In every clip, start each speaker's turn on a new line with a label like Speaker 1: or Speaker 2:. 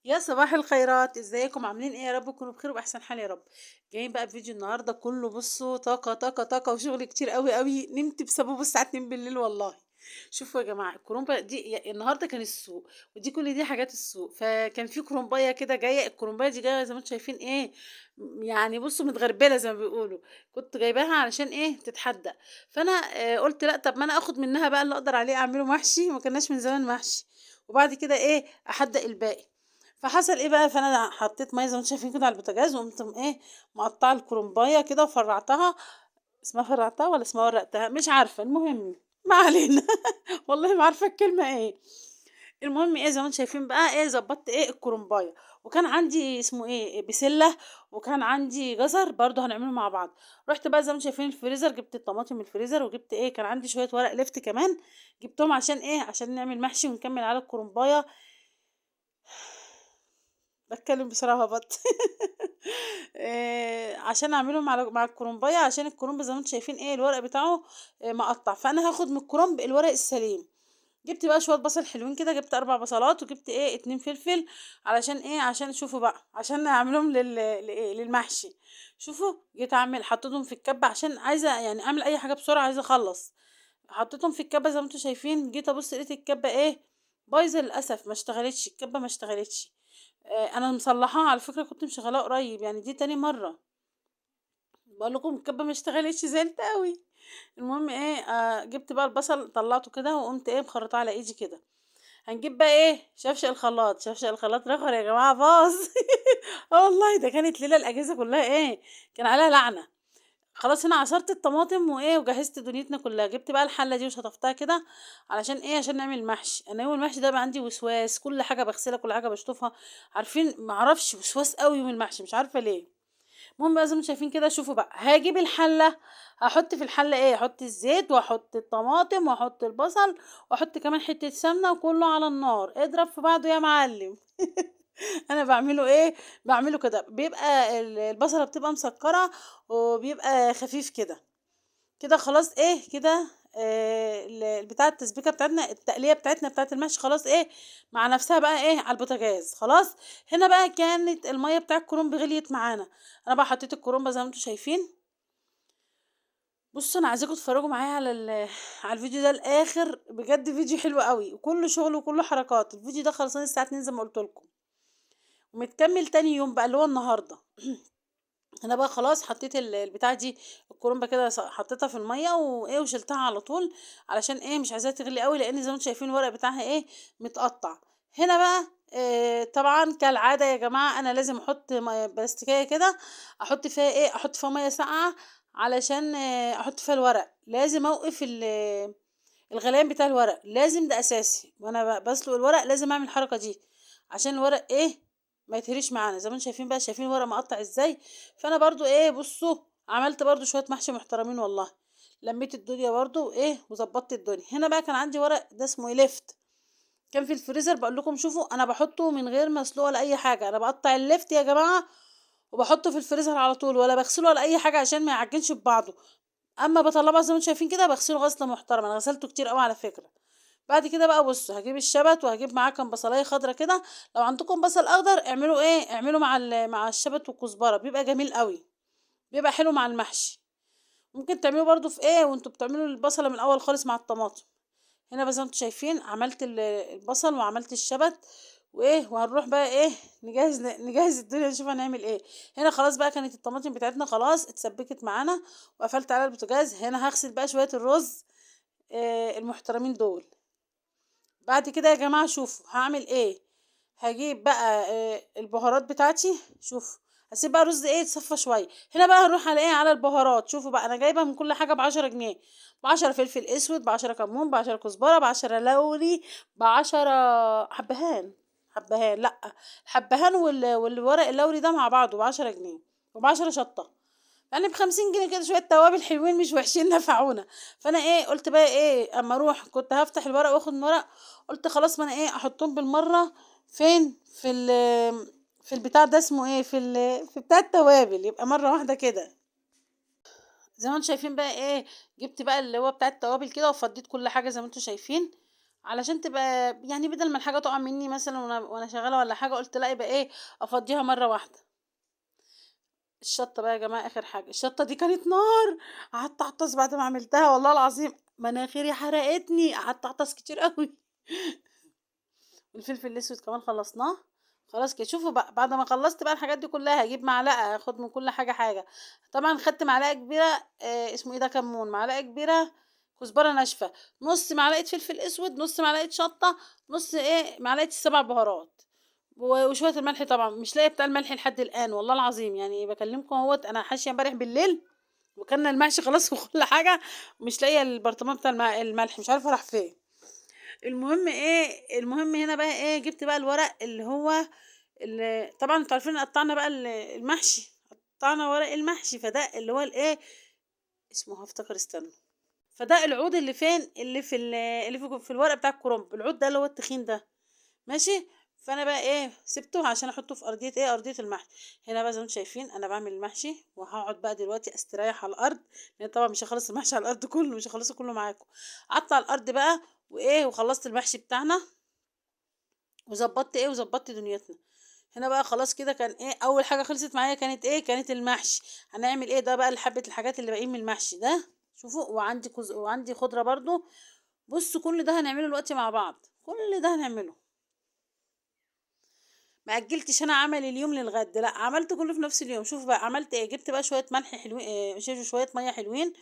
Speaker 1: يا صباح الخيرات، ازيكم عاملين ايه؟ يا رب تكونوا بخير وبأحسن حال يا رب. جايين بقى بفيديو النهارده كله، بصوا طاقة طاقة طاقة وشغل كتير قوي قوي، نمت بسببه الساعة 2 بالليل والله. شوفوا يا جماعة، الكرومبا دي النهارده كان السوق، ودي كل دي حاجات السوق. فكان في كرومبايه كده جاية، الكرومبايه دي جاية زي ما انتم شايفين ايه، يعني بصوا متغربلة زي ما بيقولوا. كنت جايباها علشان ايه؟ تتحدى. فانا قلت لا، طب ما انا اخد منها بقى اللي اقدر عليه اعمله محشي، ما كناش من زمان محشي. وبعد كده ايه؟ احدق الباقي. فحصل إيه بقى، فأنا حطيت مَيّة زي ما أنتم شايفين كده على البوتاجاز، وقُمت إيه، مقطّعة الكرنباية كده وفرّعتها. اسمها فرّعتها والّا اسمها ورّقتها؟ مش عارفة، المهم ما علينا. والله ما عارفة الكلمة إيه. المهم إيه، زي ما أنتم شايفين بقى إيه، ضبّطت إيه، الكرنباية. وكان عندي اسمه إيه، بسلة، وكان عندي جزر برضه هنعملهم مع بعض. رُحت بقى زي ما أنتم شايفين الفريزر، جِبت الطماطم من الفريزر، وجِبت إيه، كان عندي شوية ورق لِفْت كمان، جِبتهم عشان إيه، عشان نعمل محشي ونكمّل على الكرنباية. باتكلم بسرعة هبط. عشان أعملهم مع الكرنباية، عشان الكرنب زي ما أنتم شايفين إيه، الورق بتاعه مقطّع، فأنا هاخد من الكرنب الورق السليم. جِبت بقى شوية بصل حلوين كده، جِبت 4 بصلات، وجِبت إيه، 2 فلفل، علشان إيه، عشان شوفوا بقى، عشان أعملهم لإيه، للمحشي. شوفوا، جيت حطيتهم في الكَبّة عشان عايزة يعني أعمل أي حاجة بسرعة، عايزة أخلّص. حطيتهم في الكَبّة زي ما أنتم شايفين، جيت أبُص لقيت الكَبّة إيه، بايظة للأسف، ما اشتغلتش، الكَبّة ما اشتغلتش. أنا مصلّحاها على فكرة، كنت مشغّلاها قريب، يعني دي تاني مرّة. باقول لكم الكَبّة ما اشتغلتش، زعلت أوي. المهم إيه، جِبت بقى البصل طلّعته كده، وقُمت إيه، مخرّطاه على إيدي كده. هنجيب بقى إيه، شفشق الخلاط، شفشق الخلاط رخر يا جماعة، باظ. آه والله، ده كانت ليلة الأجازة كلّها إيه، كان عليها لعنة. خلاص هنا عصرت الطماطم وإيه، وجهّزت دنيتنا كلّها. جِبت بقى الحلة دي وشطفتها كده، علشان إيه، عشان نعمل محشي. أنا يوم المحشي ده بقى عندي وسواس، كل حاجة باغسلها، كل حاجة باشطفها. عارفين، ما أعرفش، وسواس أوي يوم المحشي، مش عارفة ليه. المهم بقى زي ما أنتم شايفين كده، شوفوا بقى، هاجيب الحلة، هاحط في الحلة إيه، أحط الزيت وأحط الطماطم وأحط البصل، وأحط كمان حتة سمنة، وكله على النار، اضرب في بعضه يا معلم. أنا باعمله إيه، باعمله كده، بيبقى البصلة بتبقى مسكّرة، وبيبقى خفيف كده. كده خلاص إيه، كده البتاعة التسبيكة بتاعتنا، التقلية بتاعتنا بتاعة المحشي خلاص إيه، مع نفسها بقى إيه، على البوتاجاز خلاص. هنا بقى كانت المَيّة بتاع الكرنب غليت معانا. أنا بقى حطيت الكرنبة زي ما أنتم شايفين. بُصّوا، أنا عايزاكم تتفرّجوا معايا على الفيديو ده الآخر، بجد فيديو حلو أوي، وكُلّه شغل وكُلّه حركات. الفيديو ده خلصان الساعة 14:00 زي ما قُلت لكم، ومتكمّل تاني يوم بقى اللي هو النهارده. أنا بقى خلاص حطيت البتاعة دي، الكرنبة كده حطيتها في المَيّة وإيه، وشِلتها على طول، علشان إيه، مش عايزاها تغلي أوي، لإن زي ما أنتم شايفين الورق بتاعها إيه، متقطّع. هنا بقى طبعًا كالعادة يا جماعة، أنا لازم أحُط بلاستيكية كده، أحُط فيها إيه، أحُط فيها مَيّة ساقعة، علشان أحُط فيها الورق. لازم أوقف الغليان بتاع الورق، لازم، ده أساسي، وأنا باسلق الورق لازم أعمل الحركة دي، عشان الورق إيه، ما يتهريش معانا. زي ما أنتم شايفين بقى، شايفين الورق مقطّع إزاي. فأنا برضه إيه، بُصّوا، عملت برضه شوية محشي محترمين والله. لمّيت الدنيا برضه وإيه، وضبّطت الدنيا. هنا بقى كان عندي ورق ده اسمه إيه، لِفْت، كان في الفريزر. باقول لكم شوفوا، أنا باحطه من غير ما أسلقه ولا أي حاجة، أنا باقطّع اللِفْت يا جماعة، وباحطه في الفريزر على طول، ولا باغسله ولا أي حاجة عشان ما يعجنش في بعضه. أمّا باطلّعه بقى زي ما أنتم شايفين كده، باغسله غسلة محترمة، أنا غسلته كتير أوي على فكرة. بعد كده بقى بُصّوا، هاجيب الشبت، وهاجيب معاه كام بصلاية خضرا كده. لو عندكم بصل أخضر اعملوا إيه، اعملوا مع الشبت والكزبرة، بيبقى جميل أوي، بيبقى حلو مع المحشي. ممكن تعملوه برضه في إيه، وأنتم بتعملوا البصلة من الأول خالص مع الطماطم. هنا بقى زي ما أنتم شايفين، عملت البصل وعملت الشبت وإيه، وهنروح بقى إيه، نجهّز الدنيا، نشوف هنعمل إيه. هنا خلاص بقى كانت الطماطم بتاعتنا خلاص اتسبكت معانا، وقفلت عليها البوتاجاز. هنا هاغسل بقى شوية الرز المحترمين دول. بعد كده يا جماعة شوفوا هاعمل إيه، هاجيب بقى البهارات بتاعتي. شوفوا، هاسيب بقى الرز إيه، يتصفى شوية. هنا بقى هنروح على إيه، على البهارات. شوفوا بقى، أنا جايبة من كل حاجة ب10 جنيه، ب10 فلفل أسود، ب10 كمون، ب10 كزبرة، ب10 لوري، ب10 حبهان، حبهان لأ، الحبهان والورق اللوري ده مع بعضه ب10 جنيه، وب10 شطة. يعني ب50 جنيه كده شوية توابل حلوين مش وحشين نفعونا. فأنا إيه، قُلت بقى إيه، أمّا أروح كنت هافتح الورق وآخد من الورق، قُلت خلاص، ما أنا إيه، أحطّهم بالمرّة فين، في البتاع ده اسمه إيه، في بتاع التوابل، يبقى مرّة واحدة كده. زي ما أنتم شايفين بقى إيه، جِبت بقى اللي هو بتاع التوابل كده، وفضّيت كل حاجة زي ما أنتم شايفين، علشان تبقى يعني بدل ما الحاجة تقع مني مثلا وانا شغالة ولا حاجة، قلت لا يبقى ايه، افضيها مرة واحدة. الشطة بقى يا جماعة آخر حاجة، الشطة دي كانت نار، قعدت أعطس بعد ما عملتها والله العظيم، مناخيري حرقتني، قعدت أعطس كتير أوي. والفلفل الأسود كمان خلصناه. خلاص كده، شوفوا بقى بعد ما خلصت بقى الحاجات دي كلها هجيب معلقة اخد من كل حاجة حاجة. طبعا خدت معلقة كبيرة اسمه ايه ده، كمون، معلقة كبيرة كزبرة ناشفة، نص معلقة فلفل اسود، نص معلقة شطة، نص معلقة السبع بهارات، وشوية الملح. طبعا مش لاقية بتاع الملح لحد الآن والله العظيم، يعني بكلمكم اهوت أنا حاشية امبارح بالليل وكلنا المحشي خلاص وكل حاجة، مش لاقية البرطمان بتاع الملح، مش عارفة راح فين. المهم هنا بقى جبت بقى الورق اللي هو طبعا انتوا عارفين قطعنا بقى المحشي، قطعنا ورق المحشي، فده اللي هو اسمه هفتكر استنى، فده العود اللي فين، اللي في الورق بتاع الكرنب، العود ده اللي هو التخين ده، ماشي. فانا بقى سبته عشان احطه في ارضيه ارضيه المحشي. هنا بقى زي ما انتم شايفين انا بعمل المحشي، وهقعد بقى دلوقتي استريح على الارض، لان طبعا مش هخلص المحشي على الارض كله، مش هخلصه كله معاكم. قعدت على الارض بقى وخلصت المحشي بتاعنا، وظبطت دنيتنا. هنا بقى خلاص كده كان اول حاجه خلصت معايا كانت كانت المحشي. هنعمل ده بقى حبه الحاجات اللي باقيين من المحشي ده، شوفوا، وعندي خضره برضو. بصوا كل ده هنعمله دلوقتي مع بعض، كل ده هنعمله. ما اجلتش انا عمل اليوم للغد، لا عملت كله في نفس اليوم. شوف بقى عملت جبت بقى شويه ملح حلوين، شويه ميه حلوين،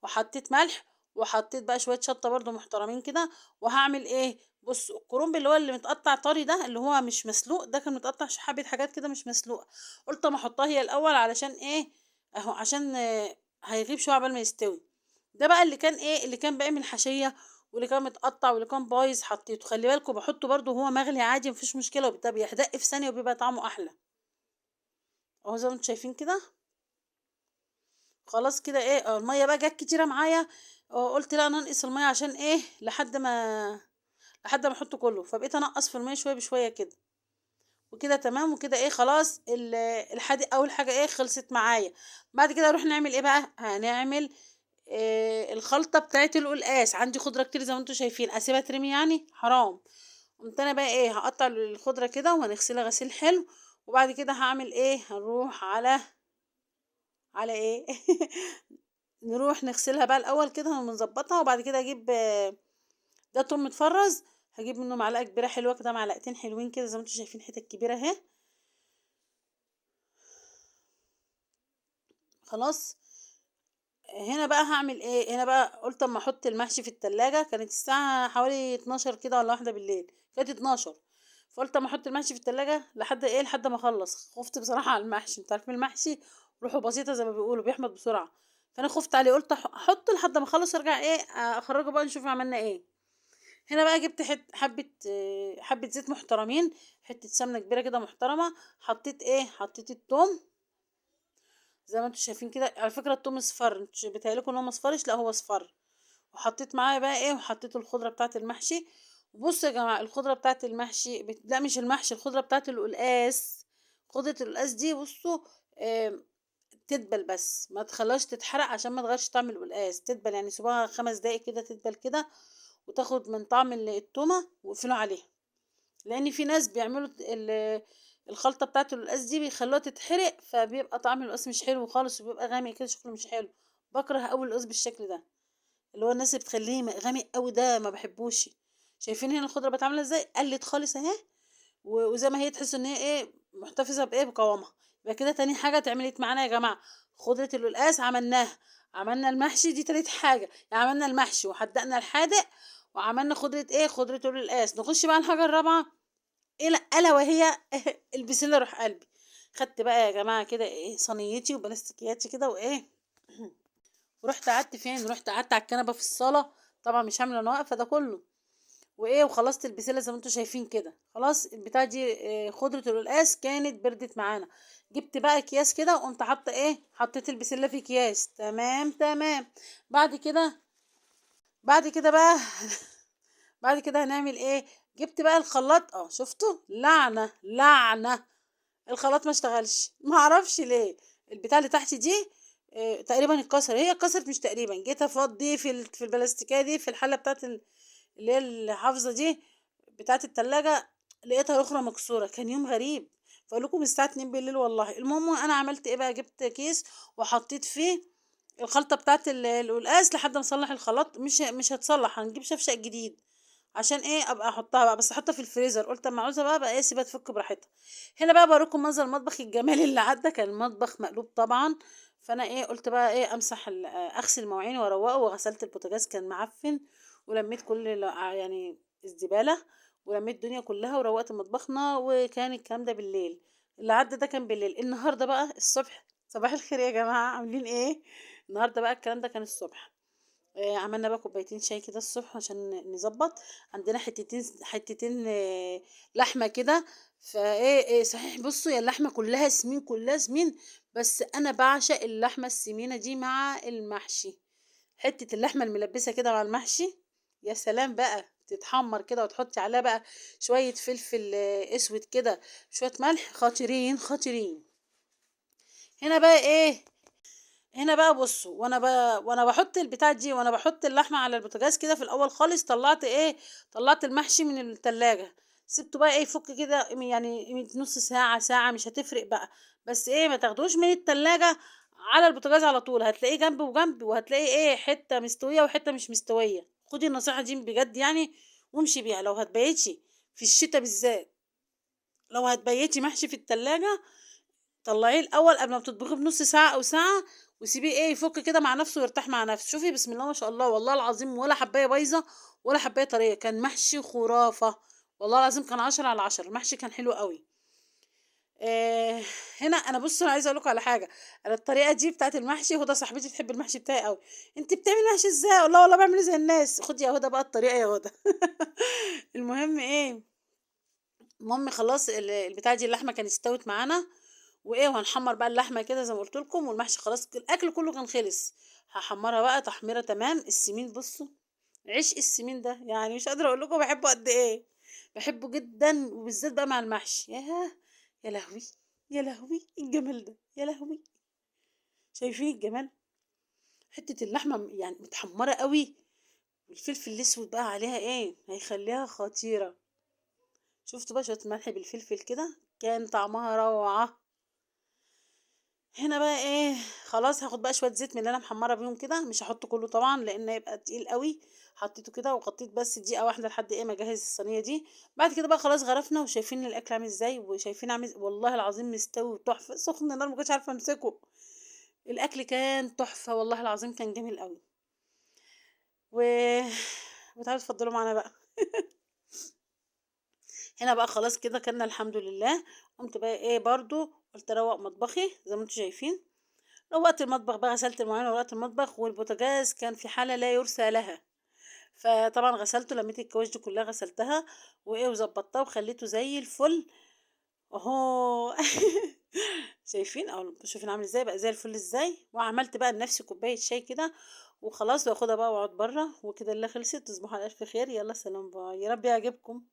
Speaker 1: وحطيت ملح، وحطيت بقى شويه شطه برضو محترمين كده. وهعمل بص الكرنب اللي متقطع طري ده، اللي هو مش مسلوق، ده كان متقطع حبه حاجات كده مش مسلوقه، قلت اما احطها هي الاول علشان اهو، عشان هيغيب شويه عقبال ما يستوي. ده بقى اللي كان باقي من الحشيه، واللي كان متقطع واللي كان بايظ حطيته. خلي بالكم بحطه برضو هو مغلي عادي مفيش مشكله، وبالتالي بيحدق في ثانيه وبيبقى طعمه احلى، اهو زي ما انتم شايفين كده. خلاص كده الميه بقى جت كتيره معايا، قلت لا ننقص الميه عشان لحد ما احطه كله، فبقيت انقص في الميه شويه بشويه كده، وكده تمام. وكده خلاص الحادق اول حاجه خلصت معايا. بعد كده نروح نعمل بقى، هنعمل الخلطه بتاعت القلقاس. عندي خضره كتير زي ما انتم شايفين، اسيبها ترمي يعني حرام. قمت انا بقى هقطع الخضره كده وهنغسلها غسيل حلو. وبعد كده هعمل هنروح على نروح نغسلها بقى الاول كده ونظبطها. وبعد كده اجيب ده توم متفرز، هجيب منه معلقه كبيره حلوه كده، معلقتين حلوين كده زي ما انتم شايفين، حتت كبيره اهي. خلاص. هنا بقى هعمل هنا بقى قلت اما احط المحشي في التلاجة، كانت الساعة حوالي 12 كده ولا واحدة بالليل، كانت 12. فقلت اما احط المحشي في التلاجة لحد ما اخلص. خفت بصراحة على المحشي، انت عارفين المحشي روحه بسيطة زي ما بيقولوا، بيحمض بسرعة. فانا خفت عليه، قلت احطه لحد ما اخلص ارجع اخرجه بقى نشوف عملنا ايه. هنا بقى جبت حبة زيت محترمين، حتة سمنة كبيرة كده محترمة. حطيت التوم زي ما انتوا شايفين كده. على فكرة التوم اصفر، انتوا بيتهيألكوا ان هو مصفرش، لا هو اصفر. وحطيت معايا بقى وحطيت الخضرة بتاعت المحشي. وبصوا يا جماعة الخضرة بتاعت المحشي لا مش المحشي، الخضرة بتاعت القلقاس. خضرة القلقاس دي بصوا تدبل، بس ما تخليهاش تتحرق عشان ما تغيرش طعم القلقاس، تدبل يعني سيبوها 5 دقايق كده تدبل كده، وتاخد من طعم التومة واقفلوا عليها. لان في ناس بيعملوا الخلطه بتاعه القلقاس دي بيخلوها تتحرق، فبيبقى طعم القلقاس مش حلو خالص، وبيبقى غامق كده شكله مش حلو. بكره قوي القلقاس بالشكل ده، اللي هو الناس اللي بتخليه غامق قوي ده ما بحبوش. شايفين هنا الخضره بقت عامله ازاي، قلت خالص اهي، وزي ما هي تحسوا ان هي محتفظه بقوامها. يبقى كده تاني حاجه اتعملت معانا يا جماعه، خضره القلقاس عملناها. عملنا المحشي، دي تالت حاجه، يعني عملنا المحشي وحدقنا الحادق، وعملنا خضره القلقاس. نخش بقى الحاجه الرابعه، الا وهي البسله روح قلبي. خدت بقى يا جماعه كده صينيتي وبلاستيكياتي كده ورحت قعدت فين، رحت قعدت على الكنبه في الصاله. طبعا مش عامله انا واقفه ده كله، وخلصت البسله زي ما انتم شايفين كده. خلاص البتاع دي خضره القلقاس كانت بردت معانا. جبت بقى اكياس كده وقمت حاطه حطيت البسله في اكياس، تمام تمام. بعد كده بعد كده بقى بعد كده هنعمل جبت بقى الخلاط، شفتوا، لعنه لعنه، الخلاط ما اشتغلش، ما اعرفش ليه. البتاع اللي تحت دي تقريبا اتكسر، هي اتكسرت مش تقريبا. جيت افضي في البلاستيكيه دي في الحله بتاعت اللي هي الحافظة دي بتاعة التلاجة، لقيتها أخرى مكسورة. كان يوم غريب، فأقول لكم الساعة 2 بالليل والله. المهم أنا عملت إيه بقى، جبت كيس وحطيت فيه الخلطة بتاعة القلقاس لحد ما نصلح الخلاط. مش هتصلح، هنجيب شفشق جديد عشان ايه ابقى احطها بقى، بس احطها في الفريزر. قلت اما عاوزها بقى ايه سيبها تفك براحتها. هنا بقى بوريكم منظر المطبخ الجمالي اللي عدى. كان المطبخ مقلوب طبعا. فانا ايه قلت بقى ايه امسح اغسل مواعيني واروقه، وغسلت البوتاجاز كان معفن، ولميت كل يعني الزباله، ولميت الدنيا كلها وروقت مطبخنا. وكان الكلام ده بالليل، اللي عدى ده كان بالليل. النهارده بقى الصبح، صباح الخير يا جماعه، عاملين ايه؟ النهارده بقى الكلام ده كان الصبح. عملنا بقى كوبايتين شاي كده الصبح عشان نظبط. عندنا حتتين لحمة كده. فايه صحيح، بصوا يا اللحمة كلها سمين، كلها سمين. بس انا بعشق اللحمة السمينة دي مع المحشي. حتة اللحمة الملبسة كده مع المحشي، يا سلام بقى، تتحمر كده وتحطي عليها بقى شوية فلفل اسود كده، شوية ملح، خطيرين خطيرين. هنا بقى ايه، هنا بقى بصوا، وانا بحط البتاع دي، وانا بحط اللحمه على البوتاجاز كده في الاول خالص، طلعت ايه، طلعت المحشي من التلاجة. سبته بقى ايه يفك كده، يعني من نص ساعه ساعه، مش هتفرق بقى. بس ايه ما تاخدوش من التلاجة على البوتاجاز على طول، هتلاقيه جنب وجنب، وهتلاقيه ايه حته مستويه وحته مش مستويه. خدي النصيحه دي بجد يعني، وامشي بيها. لو هتبيتي في الشتاء بالذات، لو هتبيتي محشي في التلاجة، طلعيه الاول قبل ما تطبخيه بنص ساعه او ساعه، وسيبيه ايه يفك كده مع نفسه ويرتاح مع نفسه. شوفي بسم الله ما شاء الله، والله العظيم ولا حبايه بايظه ولا حبايه طريه. كان محشي خرافه، والله العظيم كان 10/10. المحشي كان حلو قوي. آه هنا انا بص، انا عايزه اقول لكم على حاجه. انا الطريقه دي بتاعت المحشي، هدى صاحبتي تحب المحشي بتاعي قوي. انت بتعملي محشي ازاي؟ اقول لها والله بعمله زي الناس. خدي يا هدى بقى الطريقه يا هدى. المهم ايه، المهم خلاص البتاعه دي اللحمه كانت استوت معانا، وايه وهنحمر بقى اللحمه كده زي ما قلت لكم. والمحشي خلاص الاكل كله كان خلص. هحمرها بقى تحميره تمام. السمين بصوا، عيش السمين ده يعني مش قادره اقول لكم بحبه قد ايه. بحبه جدا، وبالذات بقى مع المحشي. يا لهوي، يا لهوي الجمال ده، يا لهوي. شايفين الجمال؟ حته اللحمه يعني متحمره قوي، والفلفل الاسود بقى عليها ايه هيخليها خطيره. شفتوا بقى شويه ملح بالفلفل كده، كان طعمها روعه. هنا بقى ايه، خلاص هاخد بقى شويه زيت من اللي انا محمره بيهم كده. مش هحطه كله طبعا لان هيبقى تقيل قوي. حطيته كده وغطيت بس دقيقه واحده لحد ايه ما اجهز الصينيه دي. بعد كده بقى خلاص غرفنا، وشايفين الاكل عامل ازاي، وشايفين عامل والله العظيم مستوي تحفه، سخن النار ما كنتش عارفه امسكه. الاكل كان تحفه والله العظيم، كان جميل قوي. و وتعالوا تفضلوا معانا بقى. هنا بقى خلاص كده كنا الحمد لله. قمت بقى ايه برضو قلت اروق مطبخي زي ما انتم شايفين. روقت المطبخ بقى، غسلت المواعين وروقت المطبخ، والبوتاجاز كان في حالة لا يرثى لها. فطبعا غسلته، لميت الكواش دي كلها غسلتها، وايه وظبطتها وخليته زي الفل اهو. شايفين او شوفين عامل ازاي بقى زي الفل ازاي. وعملت بقى لنفسي كوبايه شاي كده وخلاص، واخدها بقى واقعد بره. وكده اللي خلصت. تصبحوا على الف خير، يلا سلام باي، يا رب يعجبكم.